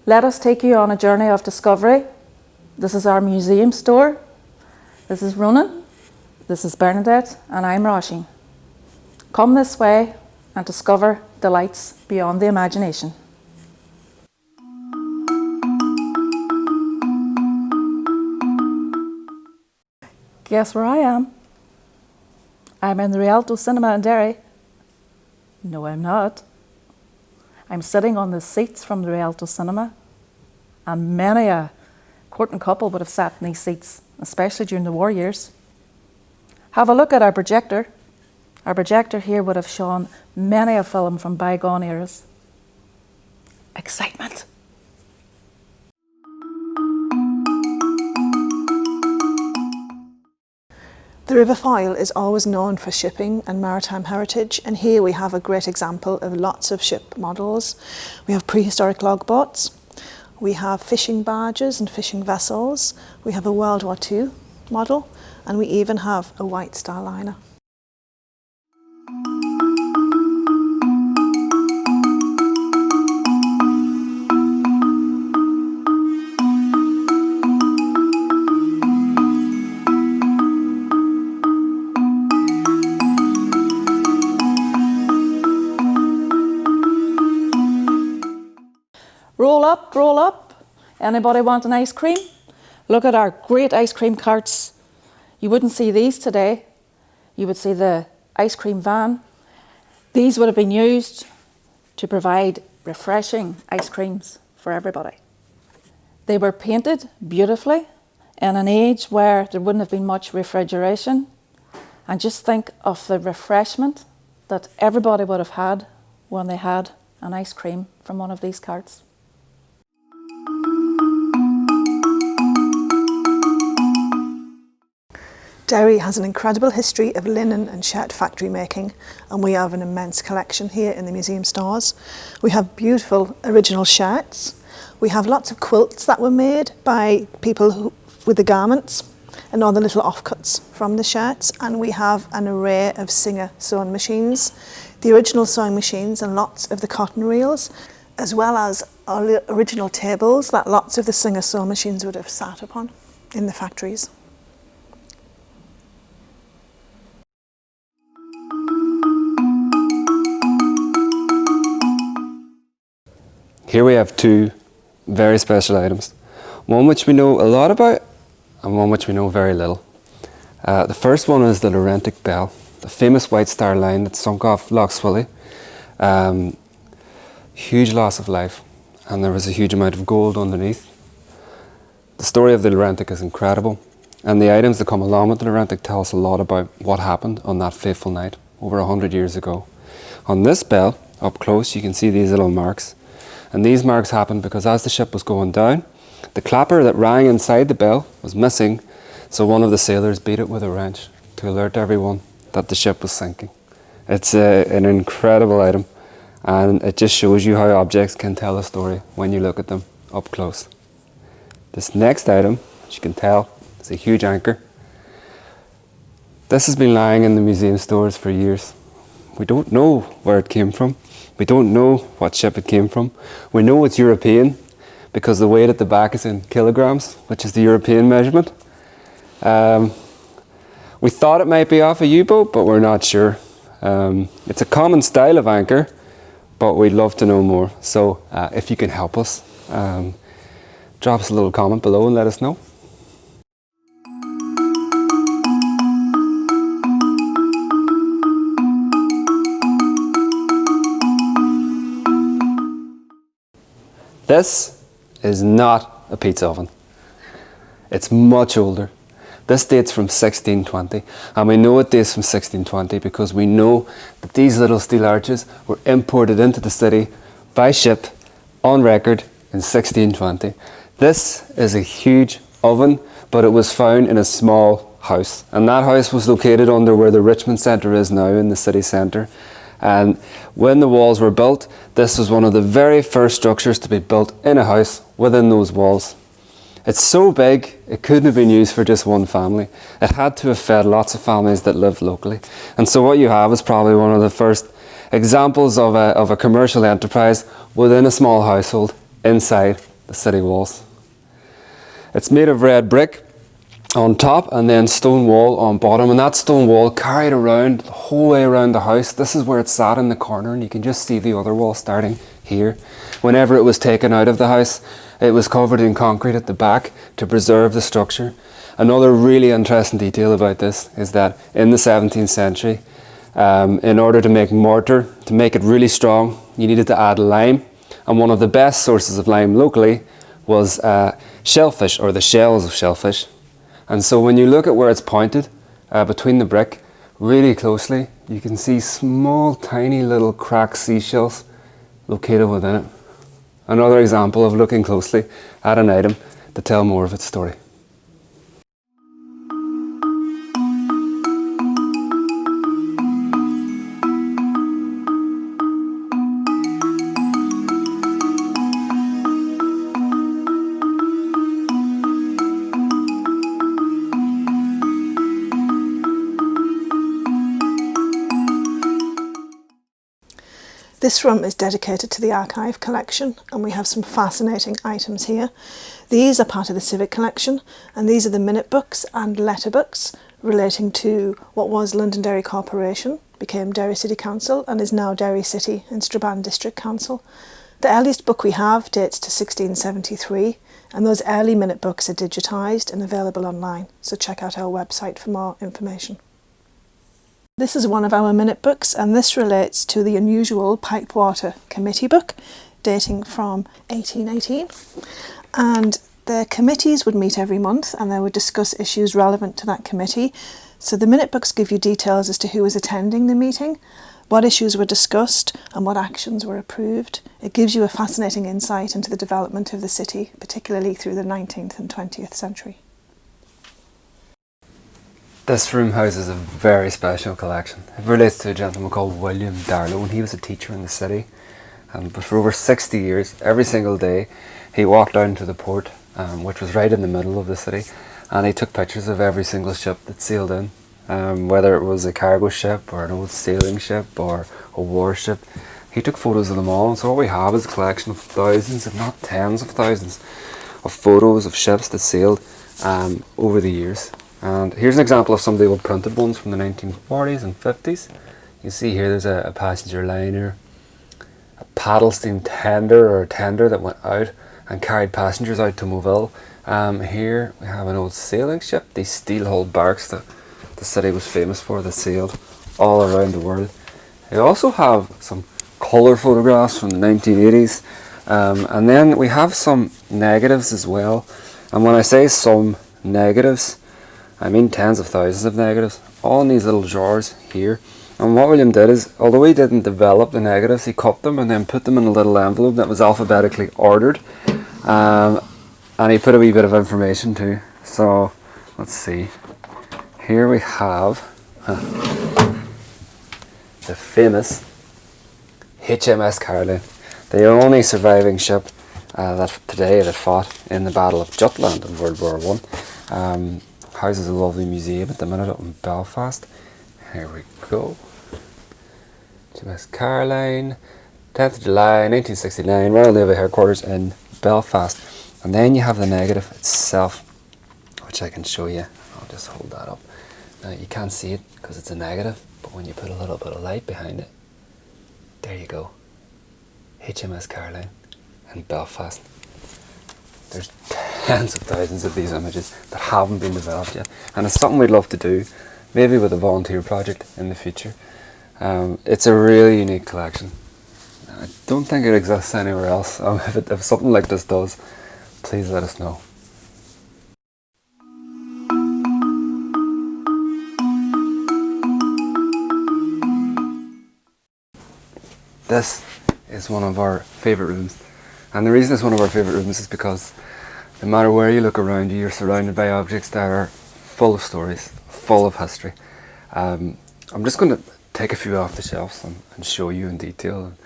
Let us take you on a journey of discovery. This is our museum store. This is Ronan, this is Bernadette, and I'm Roisin. Come this way and discover delights beyond the imagination. Guess where I am? I'm in the Rialto Cinema in Derry. No, I'm not. I'm sitting on the seats from the Rialto Cinema, and many a courting couple would have sat in these seats, especially during the war years. Have a look at our projector. Our projector here would have shown many a film from bygone eras. Excitement. The River Foyle is always known for shipping and maritime heritage, and here we have a great example of lots of ship models. We have prehistoric logboats, we have fishing barges and fishing vessels, we have a World War II model, and we even have a White Star liner. Roll up, roll up. Anybody want an ice cream? Look at our great ice cream carts. You wouldn't see these today. You would see the ice cream van. These would have been used to provide refreshing ice creams for everybody. They were painted beautifully in an age where there wouldn't have been much refrigeration. And just think of the refreshment that everybody would have had when they had an ice cream from one of these carts. Derry has an incredible history of linen and shirt factory making, and we have an immense collection here in the museum stores. We have beautiful original shirts. We have lots of quilts that were made by people with the garments and all the little offcuts from the shirts, and we have an array of Singer sewing machines, the original sewing machines and lots of the cotton reels, as well as our original tables that lots of the Singer sewing machines would have sat upon in the factories. Here we have two very special items, one which we know a lot about and one which we know very little. The first one is the Laurentic bell, the famous White Star line that sunk off Lough Swilly. Huge loss of life, and there was a huge amount of gold underneath. The story of the Laurentic is incredible, and the items that come along with the Laurentic tell us a lot about what happened on that fateful night over 100 years ago. On this bell, up close, you can see these little marks. And these marks happened because as the ship was going down, the clapper that rang inside the bell was missing, so one of the sailors beat it with a wrench to alert everyone that the ship was sinking. It's an incredible item, and it just shows you how objects can tell a story when you look at them up close. This next item, as you can tell, is a huge anchor. This has been lying in the museum stores for years. We don't know where it came from. We don't know what ship it came from. We know it's European because the weight at the back is in kilograms, which is the European measurement. We thought it might be off a U-boat, but we're not sure. It's a common style of anchor, but we'd love to know more. So if you can help us, drop us a little comment below and let us know. This is not a pizza oven. It's much older. This dates from 1620, and we know it dates from 1620 because we know that these little steel arches were imported into the city by ship on record in 1620. This is a huge oven, but it was found in a small house, and that house was located under where the Richmond Centre is now in the city centre. And when the walls were built, this was one of the very first structures to be built in a house within those walls. It's so big, it couldn't have been used for just one family. It had to have fed lots of families that lived locally. And so what you have is probably one of the first examples of a commercial enterprise within a small household inside the city walls. It's made of red brick on top and then stone wall on bottom, and that stone wall carried around the whole way around the house. This is where it sat in the corner, and you can just see the other wall starting here. Whenever it was taken out of the house, it was covered in concrete at the back to preserve the structure. Another really interesting detail about this is that in the 17th century, in order to make mortar, to make it really strong, you needed to add lime, and one of the best sources of lime locally was shellfish, or the shells of shellfish. And so when you look at where it's pointed between the brick really closely, you can see small tiny little cracked seashells located within it. Another example of looking closely at an item to tell more of its story. This room is dedicated to the archive collection, and we have some fascinating items here. These are part of the civic collection, and these are the minute books and letter books relating to what was Londonderry Corporation, became Derry City Council, and is now Derry City and Strabane District Council. The earliest book we have dates to 1673, and those early minute books are digitised and available online, so check out our website for more information. This is one of our minute books, and this relates to the unusual Pipewater Committee book dating from 1818. And the committees would meet every month and they would discuss issues relevant to that committee. So the minute books give you details as to who was attending the meeting, what issues were discussed and what actions were approved. It gives you a fascinating insight into the development of the city, particularly through the 19th and 20th century. This room houses a very special collection. It relates to a gentleman called William Darlow, and he was a teacher in the city. But for over 60 years, every single day, he walked down to the port, which was right in the middle of the city, and he took pictures of every single ship that sailed in, whether it was a cargo ship or an old sailing ship or a warship. He took photos of them all, and so what we have is a collection of thousands, if not tens of thousands, of photos of ships that sailed over the years. And here's an example of some of the old printed ones from the 1940s and 50s. You see here there's a passenger liner, a paddle steam tender, or a tender that went out and carried passengers out to Moville. Here we have an old sailing ship, these steel-hulled barks that the city was famous for, that sailed all around the world. We also have some colour photographs from the 1980s, and then we have some negatives as well. And when I say some negatives, I mean tens of thousands of negatives, all in these little jars here. And what William did is, although he didn't develop the negatives, he cut them and then put them in a little envelope that was alphabetically ordered. And he put a wee bit of information too. So, let's see. Here we have the famous HMS Caroline, the only surviving ship that fought in the Battle of Jutland in World War I. Houses a lovely museum at the minute up in Belfast. Here we go. HMS Caroline, 10th of July 1969, Royal Navy Headquarters in Belfast. And then you have the negative itself, which I can show you. I'll just hold that up. Now you can't see it because it's a negative, but when you put a little bit of light behind it, there you go. HMS Caroline in Belfast. There's tens of thousands of these images that haven't been developed yet, and it's something we'd love to do, maybe with a volunteer project in the future. It's a really unique collection. I don't think it exists anywhere else. If something like this does, please let us know. This is one of our favourite rooms, and the reason it's one of our favourite rooms is because no matter where you look around you, you're surrounded by objects that are full of stories, full of history. I'm just going to take a few off the shelves and show you in detail and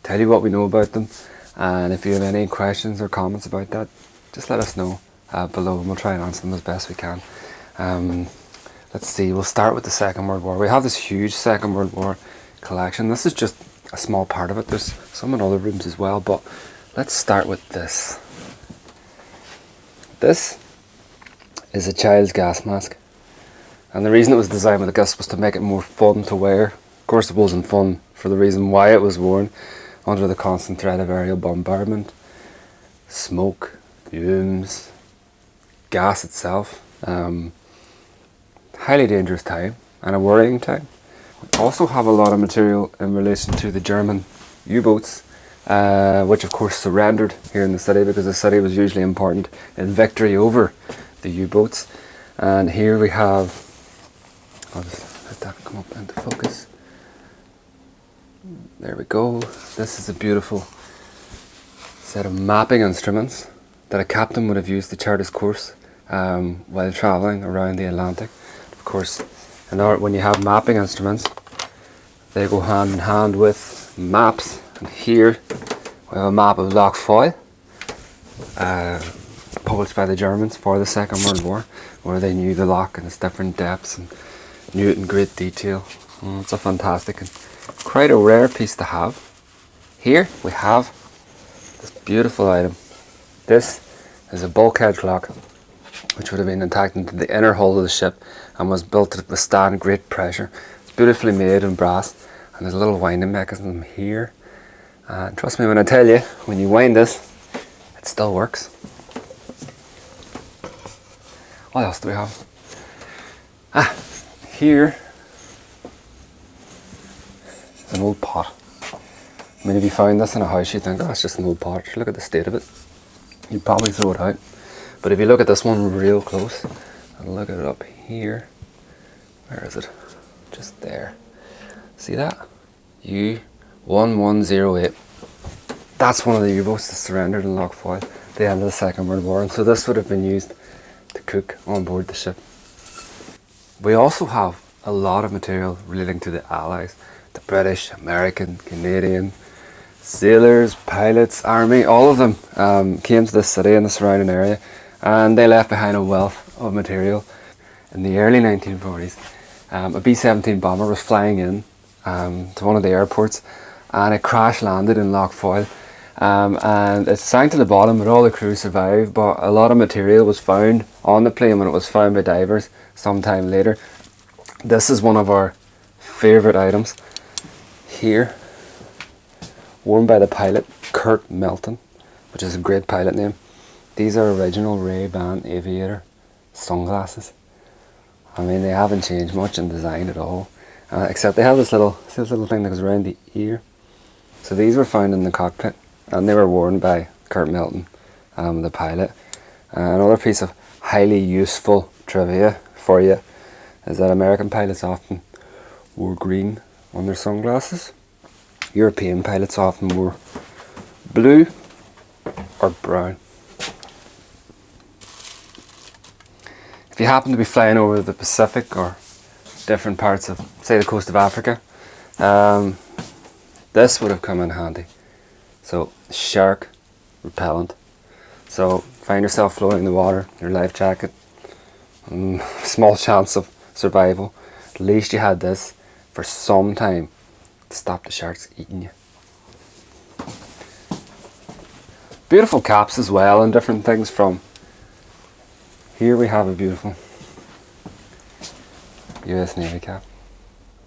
tell you what we know about them. And if you have any questions or comments about that, just let us know below, and we'll try and answer them as best we can. Let's see, we'll start with the Second World War. We have this huge Second World War collection. This is just a small part of it. There's some in other rooms as well, but let's start with this. This is a child's gas mask, and the reason it was designed with this was to make it more fun to wear. Of course it wasn't fun for the reason why it was worn under the constant threat of aerial bombardment, smoke, fumes, gas itself. Highly dangerous time and a worrying time. We also have a lot of material in relation to the German U-boats, which of course surrendered here in the city because the city was usually important in victory over the U-boats. And here we have, I'll just let that come up into focus. There we go. This is a beautiful set of mapping instruments that a captain would have used to chart his course while travelling around the Atlantic. Of course, when you have mapping instruments, they go hand in hand with maps. And here we have a map of Loch Foyle, published by the Germans for the Second World War, where they knew the loch and its different depths and knew it in great detail. It's a fantastic and quite a rare piece to have. Here we have this beautiful item. This is a bulkhead clock, which would have been intact into the inner hull of the ship and was built to withstand great pressure. It's beautifully made in brass, and there's a little winding mechanism here. And trust me when I tell you, when you wind this, it still works. What else do we have? Here, an old pot. I mean, if you found this in a house, you'd think, oh, it's just an old pot. Look at the state of it. You'd probably throw it out. But if you look at this one real close, and look at it up here, where is it? Just there. See that? U1108. That's one of the U-boats that surrendered in Loch Foyle at the end of the Second World War. And so this would have been used to cook on board the ship. We also have a lot of material relating to the Allies. The British, American, Canadian, sailors, pilots, army, all of them came to this city and the surrounding area, and they left behind a wealth of material. In the early 1940s, a B-17 bomber was flying in to one of the airports, and it crash landed in Loch Foyle, and it sank to the bottom, but all the crew survived. But a lot of material was found on the plane when it was found by divers sometime later. This is one of our favourite items here, worn by the pilot Kurt Melton, which is a great pilot name. These are original Ray-Ban aviator sunglasses. I mean, they haven't changed much in design at all, except they have this little thing that goes around the ear. So these were found in the cockpit, and they were worn by Kurt Melton, the pilot. Another piece of highly useful trivia for you is that American pilots often wore green on their sunglasses. European pilots often wore blue or brown. If you happen to be flying over the Pacific or different parts of, say, the coast of Africa, this would have come in handy. So, shark repellent. So, find yourself floating in the water, your life jacket, small chance of survival. At least you had this for some time to stop the sharks eating you. Beautiful caps as well, and different things from. Here we have a beautiful US Navy cap,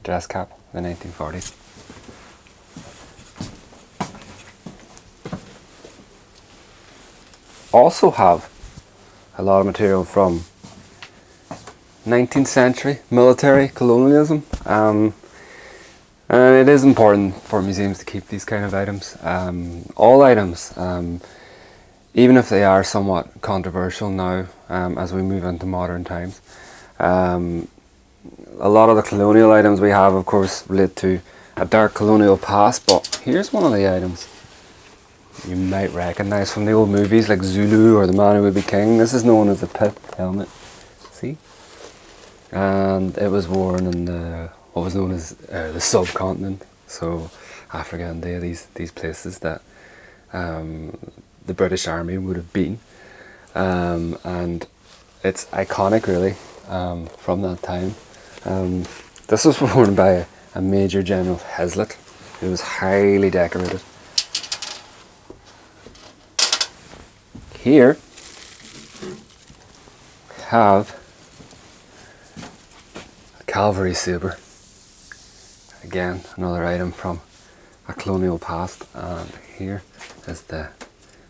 dress cap, the 1940s. Also have a lot of material from 19th century military colonialism, and it is important for museums to keep these kind of items. All items, even if they are somewhat controversial now as we move into modern times. A lot of the colonial items we have, of course, relate to a dark colonial past, but here's one of the items you might recognise from the old movies like Zulu or The Man Who Would Be King. This is known as the pit helmet, see? And it was worn in what was known as the subcontinent, so Africa, India, these places that the British Army would have been, and it's iconic really from that time. This was worn by a Major General Hazlitt, who was highly decorated. have a cavalry sabre. Again, another item from a colonial past. And here is the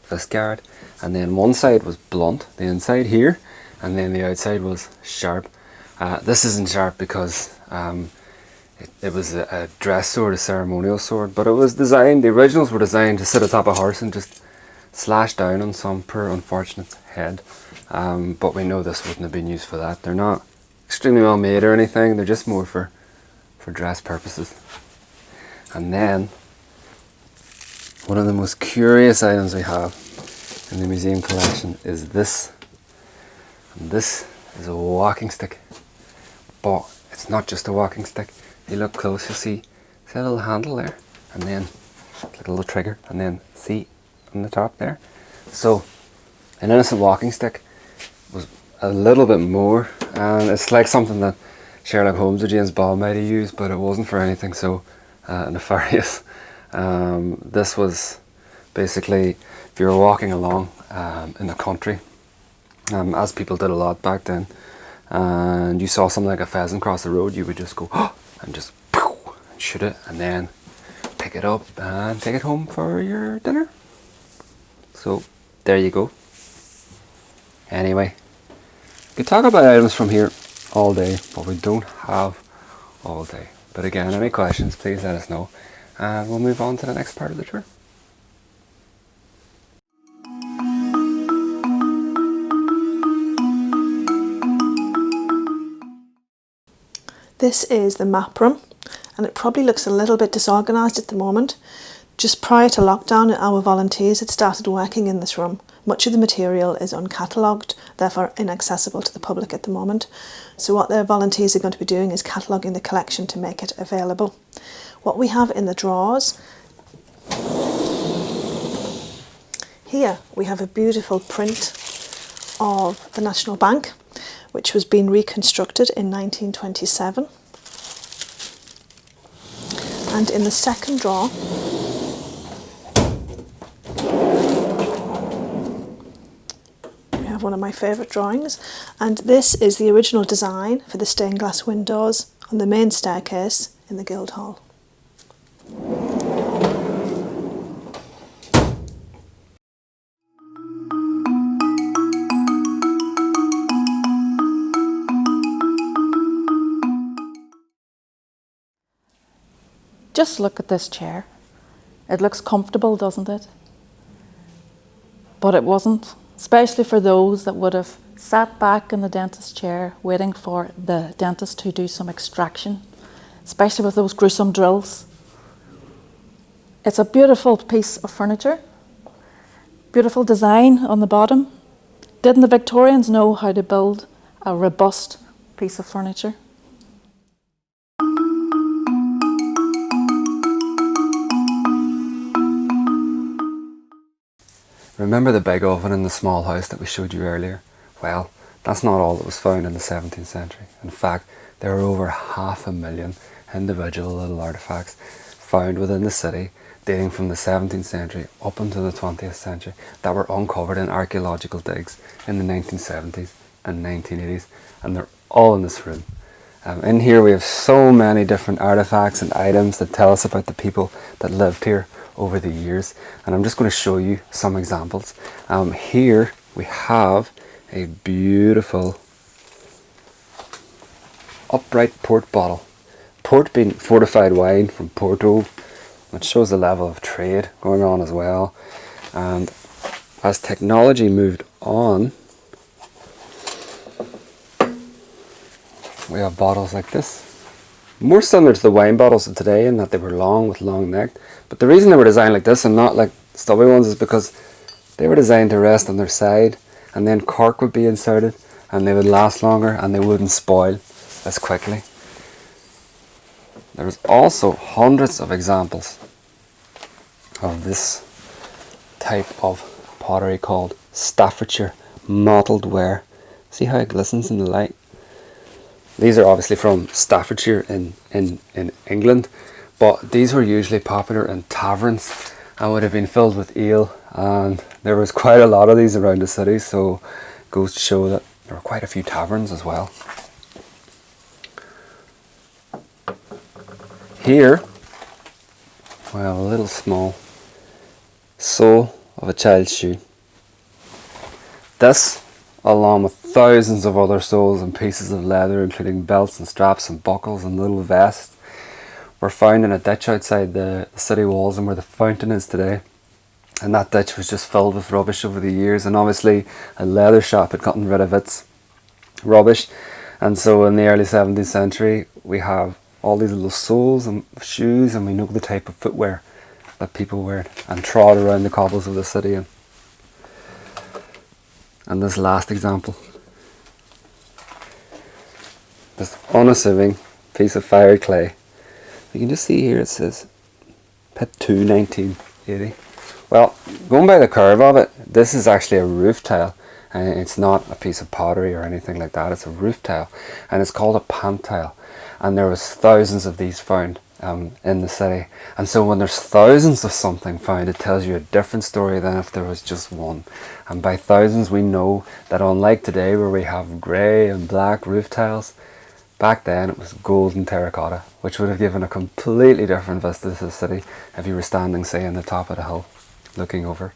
fist guard. And then one side was blunt, the inside here, and then the outside was sharp. This isn't sharp because it was a dress sword, a ceremonial sword, but it was designed, the originals were designed to sit atop a horse and just slash down on some poor unfortunate's head. But we know this wouldn't have been used for that. They're not extremely well made or anything, they're just more for dress purposes. And then, one of the most curious items we have in the museum collection is this. And this is a walking stick. But it's not just a walking stick. If you look close, you'll see a little handle there, and then like a little trigger, and then see on the top there. So an innocent walking stick was a little bit more, and it's like something that Sherlock Holmes or James Bond might have used, but it wasn't for anything so nefarious. This was basically if you were walking along in the country, as people did a lot back then, and you saw something like a pheasant cross the road, you would just go oh, and just pew, and shoot it, and then pick it up and take it home for your dinner. So there you go. Anyway, we could talk about items from here all day, but we don't have all day. But again, any questions, please let us know, and we'll move on to the next part of the tour. This is the map room, and it probably looks a little bit disorganised at the moment. Just prior to lockdown, our volunteers had started working in this room. Much of the material is uncatalogued, therefore inaccessible to the public at the moment. So what the volunteers are going to be doing is cataloguing the collection to make it available. What we have in the drawers, here we have a beautiful print of the National Bank, which was being reconstructed in 1927. And in the second drawer, we have one of my favourite drawings, and this is the original design for the stained glass windows on the main staircase in the Guildhall. Just look at this chair. It looks comfortable, doesn't it? But it wasn't, especially for those that would have sat back in the dentist's chair waiting for the dentist to do some extraction, especially with those gruesome drills. It's a beautiful piece of furniture, beautiful design on the bottom. Didn't the Victorians know how to build a robust piece of furniture? Remember the big oven in the small house that we showed you earlier? Well, that's not all that was found in the 17th century. In fact, there are over 500,000 individual little artefacts found within the city dating from the 17th century up into the 20th century that were uncovered in archaeological digs in the 1970s and 1980s, and they're all in this room. In here we have so many different artefacts and items that tell us about the people that lived here over the years, and I'm just going to show you some examples. Here we have a beautiful upright port bottle. Port being fortified wine from Porto, which shows the level of trade going on as well. And as technology moved on, we have bottles like this. More similar to the wine bottles of today in that they were long with long neck. But the reason they were designed like this and not like stubby ones is because they were designed to rest on their side, and then cork would be inserted and they would last longer and they wouldn't spoil as quickly. There's also hundreds of examples of this type of pottery called Staffordshire mottled ware. See how it glistens in the light? These are obviously from Staffordshire in England, but these were usually popular in taverns and would have been filled with ale, and there was quite a lot of these around the city, so it goes to show that There were quite a few taverns as well. Here, well, a little small sole of a child's shoe. This, along with thousands of other soles and pieces of leather, including belts and straps and buckles and little vests, were found in a ditch outside the city walls and where the fountain is today. And that ditch was just filled with rubbish over the years, and obviously a leather shop had gotten rid of its rubbish. And so in the early 17th century we have all these little soles and shoes, and we know the type of footwear that people wear and trod around the cobbles of the city in. And this last example, this unassuming piece of fired clay. You can just see here it says Pit 2 1980. Well, going by the curve of it, this is actually a roof tile, and it's not a piece of pottery or anything like that. It's a roof tile, and it's called a pant tile. And there was thousands of these found in the city. And so when there's thousands of something found, it tells you a different story than if there was just one. And by thousands, we know that unlike today, where we have grey and black roof tiles, back then it was gold and terracotta, which would have given a completely different vista to the city if you were standing, say, on the top of the hill looking over.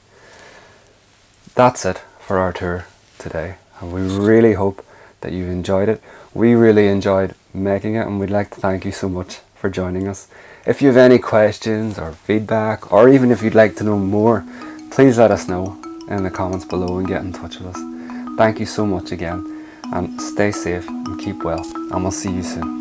That's it for our tour today, and we really hope that you've enjoyed it. We really enjoyed making it, and we'd like to thank you so much for joining us. If you have any questions or feedback, or even if you'd like to know more, please let us know in the comments below and get in touch with us. Thank you so much again, and stay safe and keep well, and we'll see you soon.